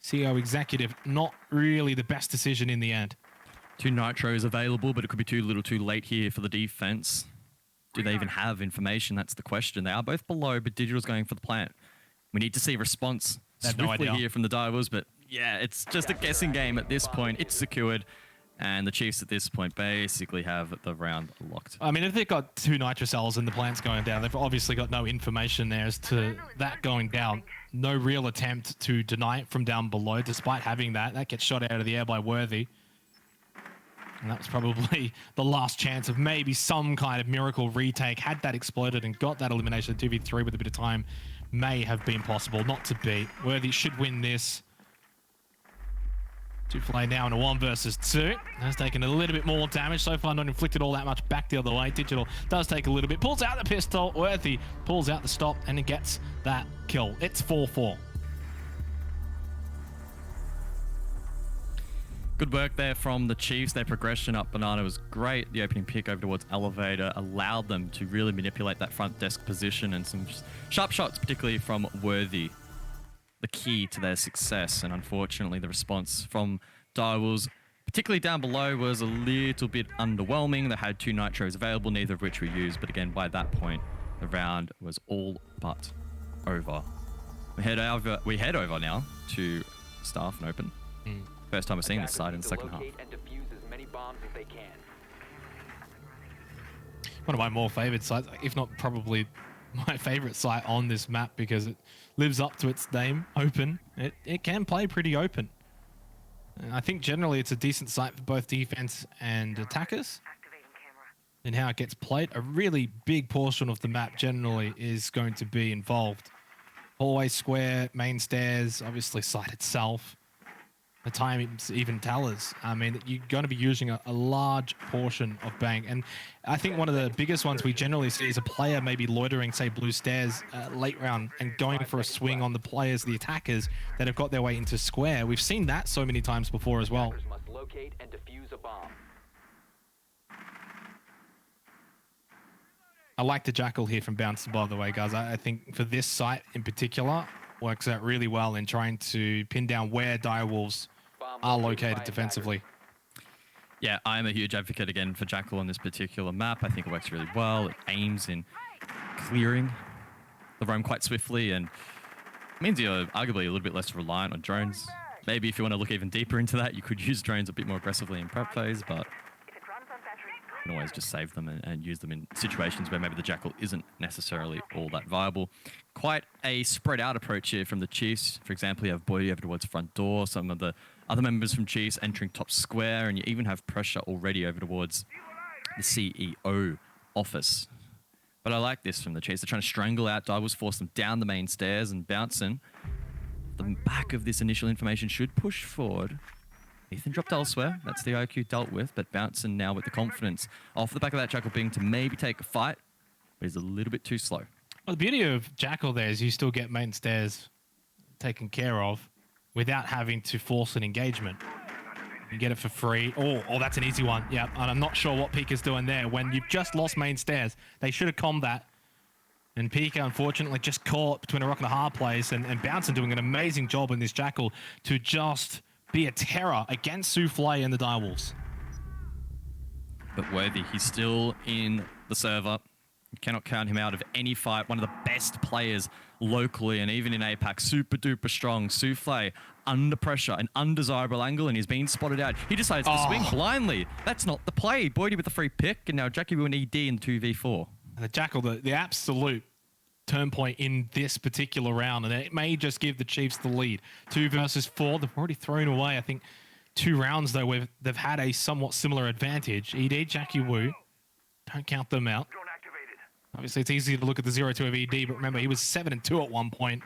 [SPEAKER 1] CEO Executive, not really the best decision in the end.
[SPEAKER 2] 2 nitros available, but it could be too little too late here for the defense. Do they even have information? That's the question. They are both below, but Digital's going for the plant. We need to see a response swiftly here from the Direwolves, but yeah, it's just a guessing game at this point. It's secured. And the Chiefs at this point basically have the round locked. I
[SPEAKER 1] mean, if they've got 2 nitro cells and the plant's going down, they've obviously got no information there as to that going down. No real attempt to deny it from down below, despite having that. That gets shot out of the air by Worthy. And that was probably the last chance of maybe some kind of miracle retake. Had that exploded and got that elimination 2v3 with a bit of time, may have been possible. Not to beat. Worthy should win this. Souffle now in a 1 versus 2. Has taken a little bit more damage. So far, not inflicted all that much back the other way. Digital does take a little bit. Pulls out the pistol. Worthy pulls out the stop and it gets that kill. It's 4-4.
[SPEAKER 2] Good work there from the Chiefs. Their progression up banana was great. The opening pick over towards elevator allowed them to really manipulate that front desk position, and some sharp shots, particularly from Worthy, the key to their success. And unfortunately, the response from Direwolves, particularly down below, was a little bit underwhelming. They had 2 nitros available, neither of which were used. But again, by that point, the round was all but over. We head over now to Staff and Open. First time we're seeing this side in the second half.
[SPEAKER 1] One of my more favored sites, if not probably my favorite site on this map, because it lives up to its name, open. It can play pretty open. And I think generally it's a decent site for both defense and attackers. and how it gets played, a really big portion of the map generally is going to be involved. Hallway square, main stairs, obviously site itself. The times even tellers. I mean, you're going to be using a large portion of bank. And I think one of the biggest ones we generally see is a player maybe loitering, say, blue stairs late round and going for a swing on the players, the attackers that have got their way into square. We've seen that so many times before as well.
[SPEAKER 3] Must locate and defuse a bomb.
[SPEAKER 1] I like the Jackal here from Bounce, by the way, guys. I think for this site in particular, works out really well in trying to pin down where Direwolves are located defensively.
[SPEAKER 2] Yeah, I'm a huge advocate again for Jackal on this particular map. I think it works really well. It aims in clearing the roam quite swiftly and means you're arguably a little bit less reliant on drones. Maybe if you want to look even deeper into that, you could use drones a bit more aggressively in prep phase, but you can always just save them and use them in situations where maybe the Jackal isn't necessarily all that viable. Quite a spread out approach here from the Chiefs. For example, you have Boydie over towards front door, some of the other members from Chiefs entering top square, and you even have pressure already over towards the CEO office. But I like this from the Chiefs. They're trying to strangle out Direwolves, force them down the main stairs, and bouncing. The back of this initial information should push forward. Ethan dropped elsewhere. That's the IQ dealt with, but bouncing now with the confidence off the back of that Jackal being to maybe take a fight, but he's a little bit too slow.
[SPEAKER 1] Well, the beauty of Jackal there is you still get main stairs taken care of without having to force an engagement. You get it for free. Oh, that's an easy one. Yeah, and I'm not sure what Pika's doing there. When you've just lost main stairs, they should have calmed that. And Pika, unfortunately, just caught between a rock and a hard place, and Bouncing doing an amazing job in this Jackal to just be a terror against Souffle and the Direwolves.
[SPEAKER 2] But Worthy, he's still in the server. You cannot count him out of any fight. One of the best players locally and even in APAC. Super duper strong. Souffle under pressure, an undesirable angle, and he's being spotted out. He decides to swing blindly. That's not the play. Boydie with a free pick, and now Jackie with an ED in 2v4.
[SPEAKER 1] The Jackal, the absolute turn point in this particular round, and it may just give the Chiefs the lead. 2 versus 4. They've already thrown away, I think, 2 rounds, though, where they've had a somewhat similar advantage. ED, Jackie Wu, don't count them out. Obviously, it's easy to look at the 0-2 of ED, but remember, he was 7-2 at one point.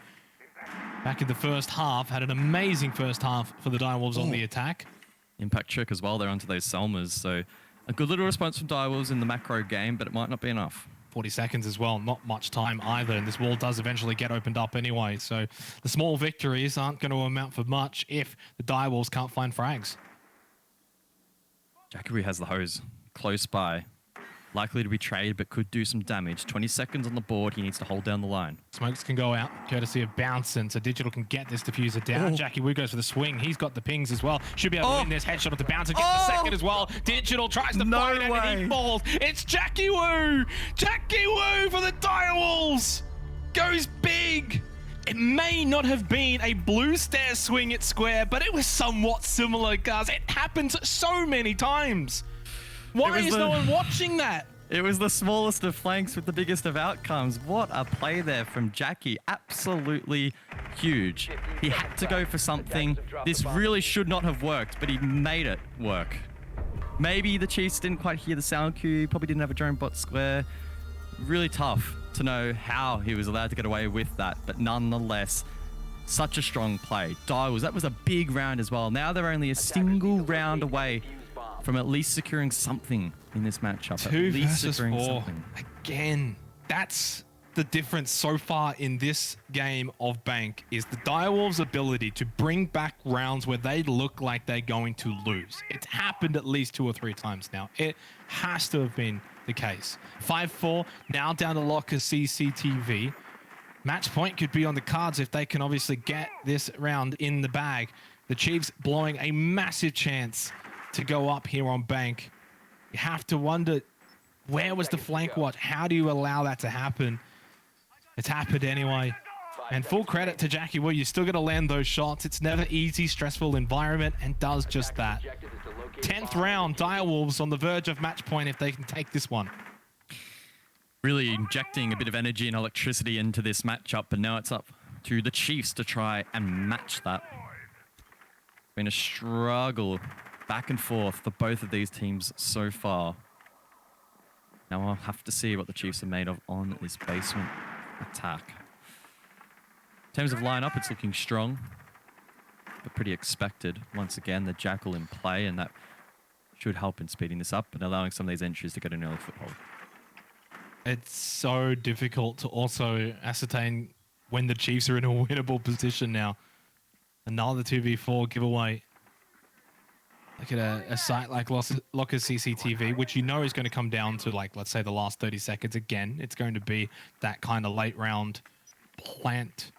[SPEAKER 1] Back in the first half, had an amazing first half for the Direwolves on the attack.
[SPEAKER 2] Impact trick as well, they're onto those Selmas, so a good little response from Direwolves in the macro game, but it might not be enough.
[SPEAKER 1] 40 seconds as well, not much time either, and this wall does eventually get opened up anyway, so the small victories aren't going to amount for much if the Direwolves can't find frags.
[SPEAKER 2] Jackery has the hose close by, likely to be traded, but could do some damage. 20 seconds on the board, he needs to hold down the line.
[SPEAKER 1] Smokes can go out, courtesy of Bouncing, so Digital can get this diffuser down. Jackie Wu goes for the swing, he's got the pings as well. Should be able to win this headshot of the Bouncing, gets the second as well. Digital tries to find it and he falls. It's Jackie Wu! Jackie Wu for the Direwolves! Goes big! It may not have been a blue stair swing at square, but it was somewhat similar, guys. It happens so many times. Why is no one watching that?
[SPEAKER 2] It was the smallest of flanks with the biggest of outcomes. What a play there from Jackie. Absolutely huge. He had to go for something. This really should not have worked, but he made it work. Maybe the Chiefs didn't quite hear the sound cue. Probably didn't have a drone bot square. Really tough to know how he was allowed to get away with that, but nonetheless, such a strong play. Direwolves, that was a big round as well. Now they're only a single round away from at least securing something in this matchup.
[SPEAKER 1] 2 versus 4. Again, that's the difference so far in this game of Bank, is the Direwolves' ability to bring back rounds where they look like they're going to lose. It's happened at least 2 or 3 times now. It has to have been the case. 5-4, now down to locker CCTV. Match point could be on the cards if they can obviously get this round in the bag. The Chiefs blowing a massive chance to go up here on Bank. You have to wonder, where was the flank watch? How do you allow that to happen? It's happened anyway. And full credit to Jackie Wu. You're still going to land those shots. It's never easy, stressful environment, and does just that. 10th round, Direwolves on the verge of match point if they can take this one.
[SPEAKER 2] Really injecting a bit of energy and electricity into this matchup, but now it's up to the Chiefs to try and match that. Been a struggle back and forth for both of these teams so far. Now we'll have to see what the Chiefs are made of on this basement attack. In terms of lineup, it's looking strong, but pretty expected. Once again, the Jackal in play, and that should help in speeding this up and allowing some of these entries to get an early foothold.
[SPEAKER 1] It's so difficult to also ascertain when the Chiefs are in a winnable position now. Another 2v4 giveaway. Look at a site like Locker CCTV, which you know is going to come down to, like, let's say the last 30 seconds. Again, it's going to be that kind of late round plant.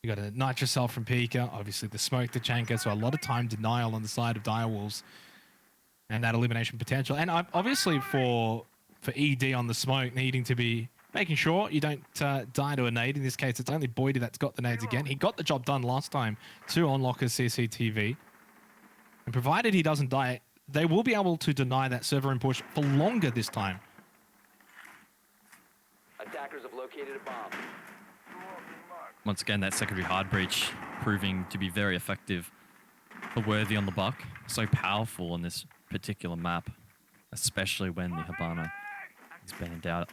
[SPEAKER 1] You got a Nitrocell from Pika, obviously the smoke to Chanka, so a lot of time denial on the side of Direwolves and that elimination potential. And obviously for ED on the smoke, needing to be making sure you don't die to a nade. In this case, it's only Boydie that's got the nades again. He got the job done last time to on Locker's CCTV. And provided he doesn't die, they will be able to deny that server and push for longer this time.
[SPEAKER 3] Attackers have located a bomb.
[SPEAKER 2] Once again, that secondary hard breach proving to be very effective for Worthy on the buck. So powerful on this particular map, especially when the Hibana is banned out.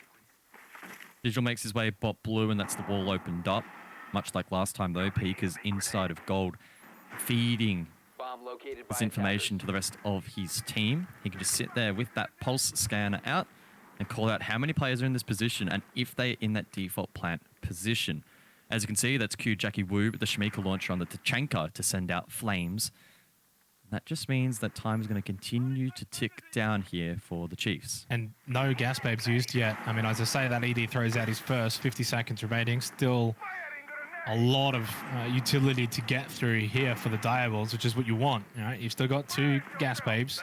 [SPEAKER 2] Digital makes his way bot blue, and that's the wall opened up. Much like last time, though, Pika's inside of gold, feeding
[SPEAKER 3] Bomb located
[SPEAKER 2] this
[SPEAKER 3] by
[SPEAKER 2] information to the rest of his team. He can just sit there with that pulse scanner out and call out how many players are in this position and if they're in that default plant position. As you can see, that's Q Jackie Wu with the Shmika launcher on the Tachanka to send out flames. That just means that time is going to continue to tick down here for the Chiefs.
[SPEAKER 1] And no gas babes used yet. I mean, as I say, that ED throws out his first, 50 seconds remaining. Still a lot of utility to get through here for the Direwolves, which is what you want. Right? You've still got 2 gas babes.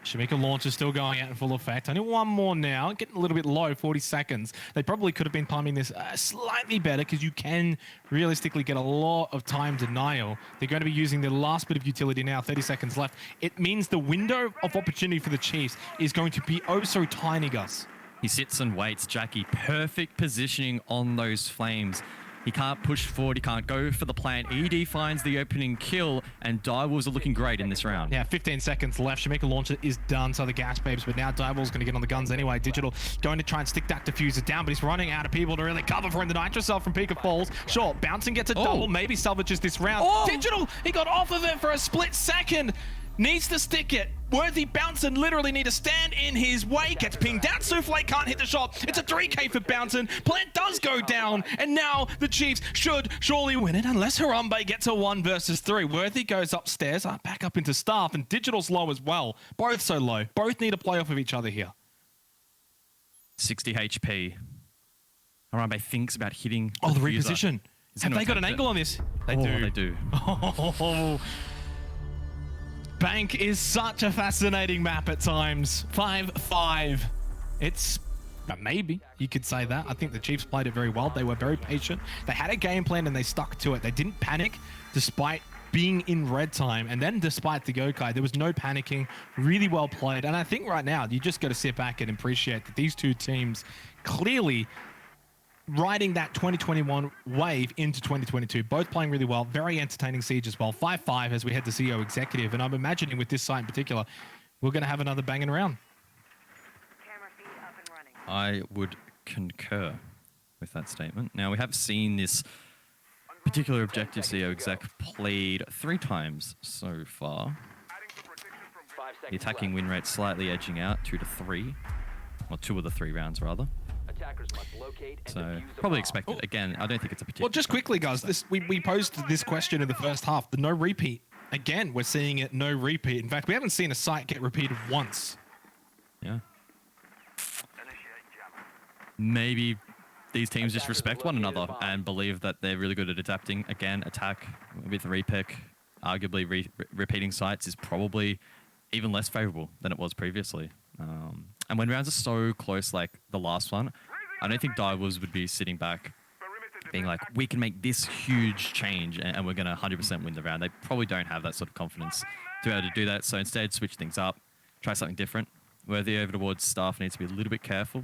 [SPEAKER 1] Shmika launcher still going out in full effect. Only 1 more now, getting a little bit low, 40 seconds. They probably could have been timing this slightly better because you can realistically get a lot of time denial. They're going to be using the last bit of utility now, 30 seconds left. It means the window of opportunity for the Chiefs is going to be oh so tiny, Gus.
[SPEAKER 2] He sits and waits, Jackie. Perfect positioning on those flames. He can't push forward. He can't go for the plant. ED finds the opening kill, and Direwolves are looking great in this round.
[SPEAKER 1] Yeah, 15 seconds left. Shmika launcher is done, so the gas babes, but now Direwolves going to get on the guns anyway. Digital going to try and stick that diffuser down, but he's running out of people to really cover for him. The Nitrocell from Pika falls. Sure, Bouncing gets a double, maybe salvages this round. Digital, he got off of it for a split second. Needs to stick it. Worthy Bouncing literally need to stand in his way. Gets pinged down. Souffle can't hit the shot. It's a 3K for Bouncing. Plant does go down. And now the Chiefs should surely win it unless Harambe gets a 1 versus 3. Worthy goes upstairs, back up into staff, and Digital's low as well. Both so low. Both need to play off of each other here.
[SPEAKER 2] 60 HP. Harambe thinks about hitting
[SPEAKER 1] the
[SPEAKER 2] diffuser.
[SPEAKER 1] reposition. Have they got an angle on this? They do.
[SPEAKER 2] They do.
[SPEAKER 1] Oh, Bank is such a fascinating map at times. 5-5. It's maybe you could say that. I think the Chiefs played it very well. They were very patient. They had a game plan and they stuck to it. They didn't panic despite being in red time. And then despite the Gokai, there was no panicking. Really well played. And I think right now, you just got to sit back and appreciate that these two teams clearly riding that 2021 wave into 2022, both playing really well. Very entertaining siege as well. 5-5 as we head to CEO Executive, and I'm imagining with this site in particular, we're going to have another banging round.
[SPEAKER 2] I would concur with that statement. Now, we have seen this particular objective CEO Exec played 3 times so far. The attacking win rate slightly edging out 2-3, or 2 of the 3 rounds rather. So probably expected. Again, I don't think it's a particular...
[SPEAKER 1] Well, just quickly, guys, we posed this question in the first half. The no repeat. Again, we're seeing it no repeat. In fact, we haven't seen a site get repeated once.
[SPEAKER 2] Yeah. Maybe these teams just respect one another and believe that they're really good at adapting. Again, attack with repick. Arguably, repeating sites is probably even less favorable than it was previously. And when rounds are so close like the last one, I don't think Direwolves would be sitting back being like, we can make this huge change and we're going to 100% win the round. They probably don't have that sort of confidence to be able to do that. So instead, switch things up, try something different. Worthy over towards staff needs to be a little bit careful.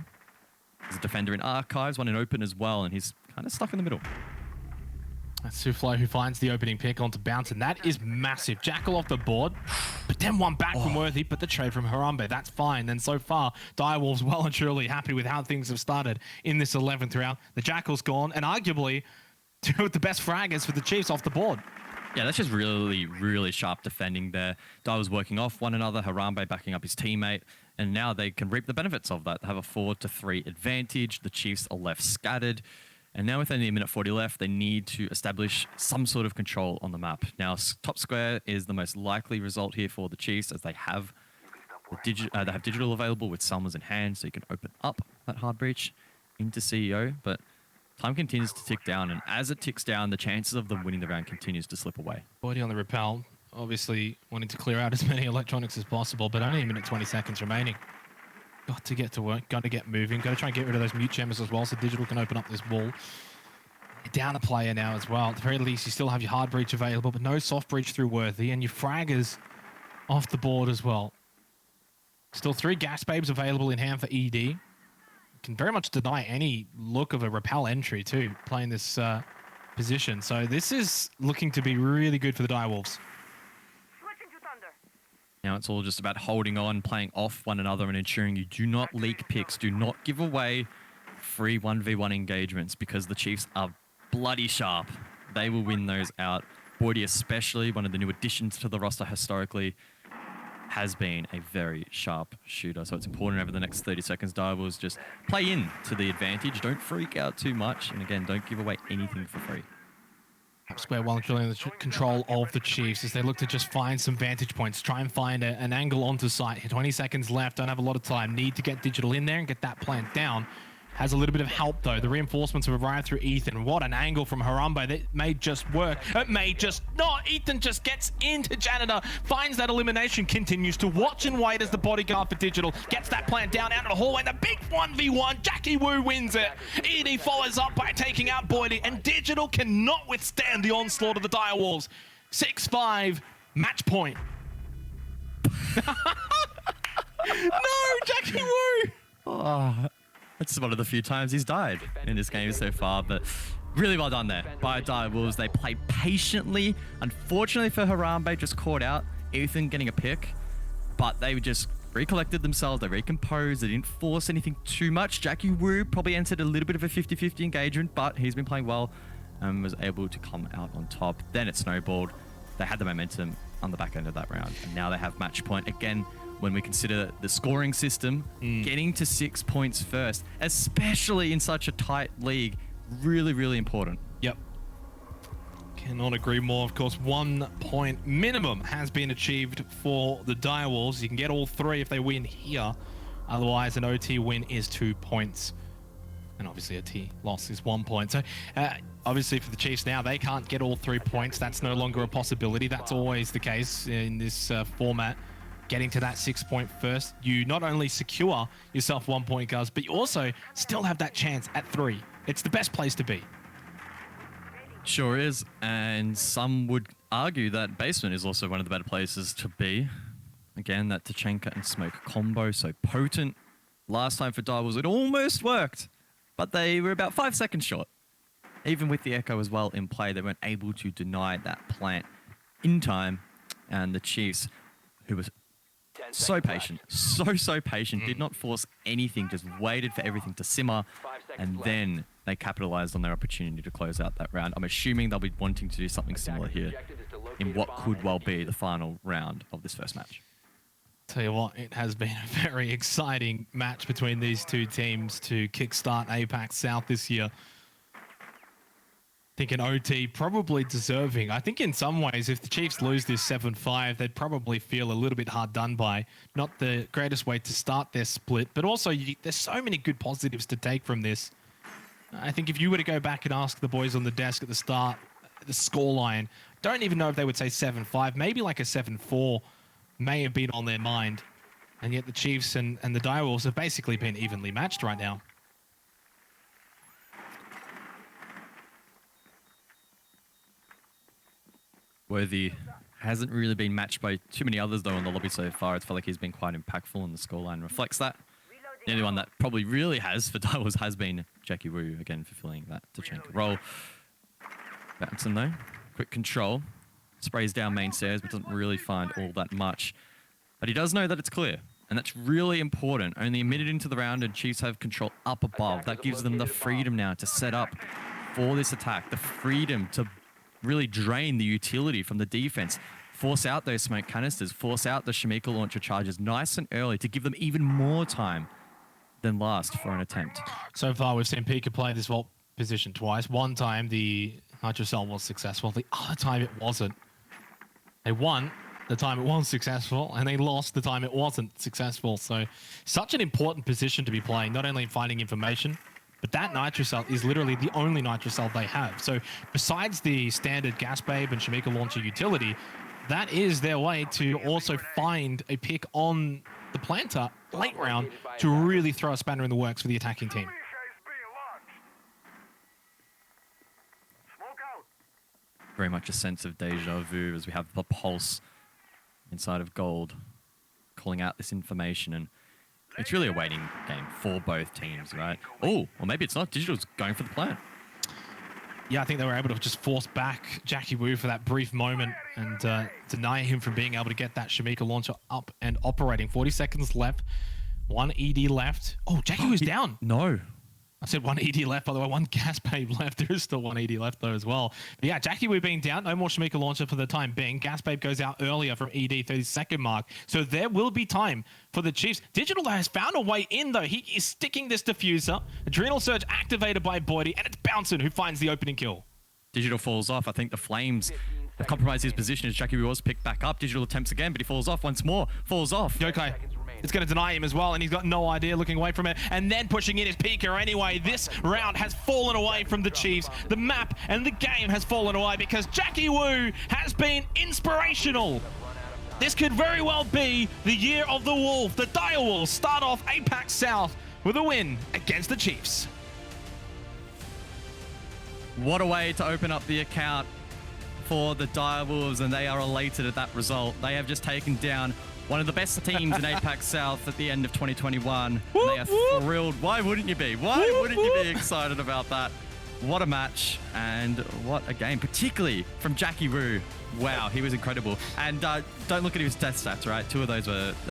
[SPEAKER 2] There's a defender in archives, one in open as well, and he's kind of stuck in the middle.
[SPEAKER 1] That's Soufflo who finds the opening pick onto Bounce, and that is massive. Jackal off the board, but then one back from Worthy, but the trade from Harambe, that's fine. Then so far, Direwolves well and truly happy with how things have started in this 11th round. The Jackal's gone, and arguably two of the best fraggers for the Chiefs off the board.
[SPEAKER 2] Yeah, that's just really, really sharp defending there. Direwolves working off one another, Harambe backing up his teammate, and now they can reap the benefits of that. They have a 4-3 advantage. The Chiefs are left scattered. And now with only a minute 40 left, they need to establish some sort of control on the map. Now, top square is the most likely result here for the Chiefs, as they have digital available with Summers in hand, so you can open up that hard breach into CEO. But time continues to tick down, and as it ticks down, the chances of them winning the round continues to slip away.
[SPEAKER 1] Body on the repel, obviously wanting to clear out as many electronics as possible, but only a minute 20 seconds remaining. Got to get to work, got to get moving, got to try and get rid of those mute chambers as well so Digital can open up this wall. You're down a player now as well. At the very least, you still have your hard breach available, but no soft breach through Worthy, and your fraggers off the board as well. Still 3 gas babes available in hand for ED. Can very much deny any look of a repel entry too, playing this position. So this is looking to be really good for the Direwolves.
[SPEAKER 2] Now it's all just about holding on, playing off one another, and ensuring you do not leak picks. Do not give away free 1v1 engagements, because the Chiefs are bloody sharp. They will win those out. Boydie, especially one of the new additions to the roster historically, has been a very sharp shooter. So it's important over the next 30 seconds, Direwolves just play in to the advantage. Don't freak out too much. And again, don't give away anything for free.
[SPEAKER 1] Square well and truly in the control of the Chiefs as they look to just find some vantage points, try and find an angle onto site. 20 seconds left, don't have a lot of time. Need to get Digital in there and get that plant down. Has a little bit of help though. The reinforcements have arrived through Ethan. What an angle from Harambe. That may just work. It may just not. Ethan just gets into Janitor, finds that elimination, continues to watch and wait as the bodyguard for Digital. Gets that plant down out of the hallway. The big 1v1. Jackie Wu wins it. ED follows up by taking out Boydie, and Digital cannot withstand the onslaught of the Direwolves. 6-5, match point. No, Jackie Wu!
[SPEAKER 2] Oh. It's one of the few times he's died in this game so far, but really well done there by Direwolves. They played patiently. Unfortunately for Harambe, just caught out Ethan getting a pick, but they just recollected themselves. They recomposed. They didn't force anything too much. Jackie Wu probably entered a little bit of a 50-50 engagement, but he's been playing well and was able to come out on top. Then it snowballed. They had the momentum on the back end of that round, and now they have match point again. When we consider the scoring system, getting to 6 points first, especially in such a tight league, really, really important.
[SPEAKER 1] Yep. Cannot agree more. Of course, 1 point minimum has been achieved for the Direwolves. You can get all 3 if they win here. Otherwise, an OT win is 2 points. And obviously, a T loss is 1 point. So, obviously, for the Chiefs now, they can't get all 3 points. That's no longer a possibility. That's always the case in this format. Getting to that 6 point first, you not only secure yourself 1 point, guys, but you also still have that chance at 3. It's the best place to be.
[SPEAKER 2] Sure is, and some would argue that basement is also one of the better places to be. Again, that Tachenka and Smoke combo, so potent. Last time for Direwolves, it almost worked, but they were about 5 seconds short. Even with the Echo as well in play, they weren't able to deny that plant in time, and the Chiefs, who was so patient, so patient, did not force anything, just waited for everything to simmer, and then they capitalized on their opportunity to close out that round. I'm assuming they'll be wanting to do something similar here in what could well be the final round of this first match.
[SPEAKER 1] Tell you what, it has been a very exciting match between these two teams to kickstart APAC South this year. I think an OT probably deserving. I think in some ways, if the Chiefs lose this 7-5, they'd probably feel a little bit hard done by. Not the greatest way to start their split, but also there's so many good positives to take from this. I think if you were to go back and ask the boys on the desk at the start, the scoreline, don't even know if they would say 7-5, maybe like a 7-4 may have been on their mind. And yet the Chiefs and the Direwolves have basically been evenly matched right now.
[SPEAKER 2] Worthy hasn't really been matched by too many others, though, in the lobby so far. It's felt like he's been quite impactful, and the scoreline reflects that. The only one that probably really has for Direwolves has been Jackie Wu, again, fulfilling that Tachenka role. Bounson though, quick control. Sprays down main stairs, but doesn't really find all that much. But he does know that it's clear, and that's really important. Only a minute into the round, and Chiefs have control up above. That gives them the freedom now to set up for this attack, the freedom to really drain the utility from the defense, force out those smoke canisters, force out the Shamika launcher charges nice and early to give them even more time than last for an attempt.
[SPEAKER 1] So far, we've seen Pika play this vault position twice. One time, the Nitrocell was successful. The other time, it wasn't. They won the time it was successful, and they lost the time it wasn't successful. So, such an important position to be playing, not only in finding information, but that Nitrocell is literally the only Nitrocell they have. So, besides the standard Gas Babe and Shamika launcher utility, that is their way to also find a pick on the planter late round to really throw a spanner in the works for the attacking team.
[SPEAKER 2] Very much a sense of deja vu as we have the pulse inside of Gold calling out this information, and it's really a waiting game for both teams, right? Oh, or maybe it's not. Digital's going for the plant.
[SPEAKER 1] Yeah, I think they were able to just force back Jackie Wu for that brief moment and deny him from being able to get that Shamika launcher up and operating. 40 seconds left. One ED left. Oh, Jackie Wu's down.
[SPEAKER 2] No.
[SPEAKER 1] I said one ED left, by the way. One Gas Babe left. There is still one ED left, though, as well. But yeah, Jackie Wu being down. No more Shamika launcher for the time being. Gas Babe goes out earlier from ED, 30-second mark. So there will be time for the Chiefs. Digital has found a way in, though. He is sticking this diffuser. Adrenal Surge activated by Boydie, and it's Bouncin who finds the opening kill.
[SPEAKER 2] Digital falls off. I think the Flames have compromised his position as Jackie Wu was picked back up. Digital attempts again, but he falls off once more. Falls off.
[SPEAKER 1] Okay. It's going to deny him as well, and he's got no idea, looking away from it, and then pushing in his Pika anyway. This round has fallen away from the Chiefs. The map and the game has fallen away because Jackie Wu has been inspirational. This could very well be the year of the Wolf. The Direwolves start off APAC South with a win against the Chiefs.
[SPEAKER 2] What a way to open up the account for the Direwolves, and they are elated at that result. They have just taken down one of the best teams in APAC South at the end of 2021.
[SPEAKER 1] Whoop,
[SPEAKER 2] they are thrilled. Why wouldn't you be? Why wouldn't you be excited about that? What a match and what a game, particularly from Jackie Wu. Wow, he was incredible. And don't look at his death stats, right? Two of those were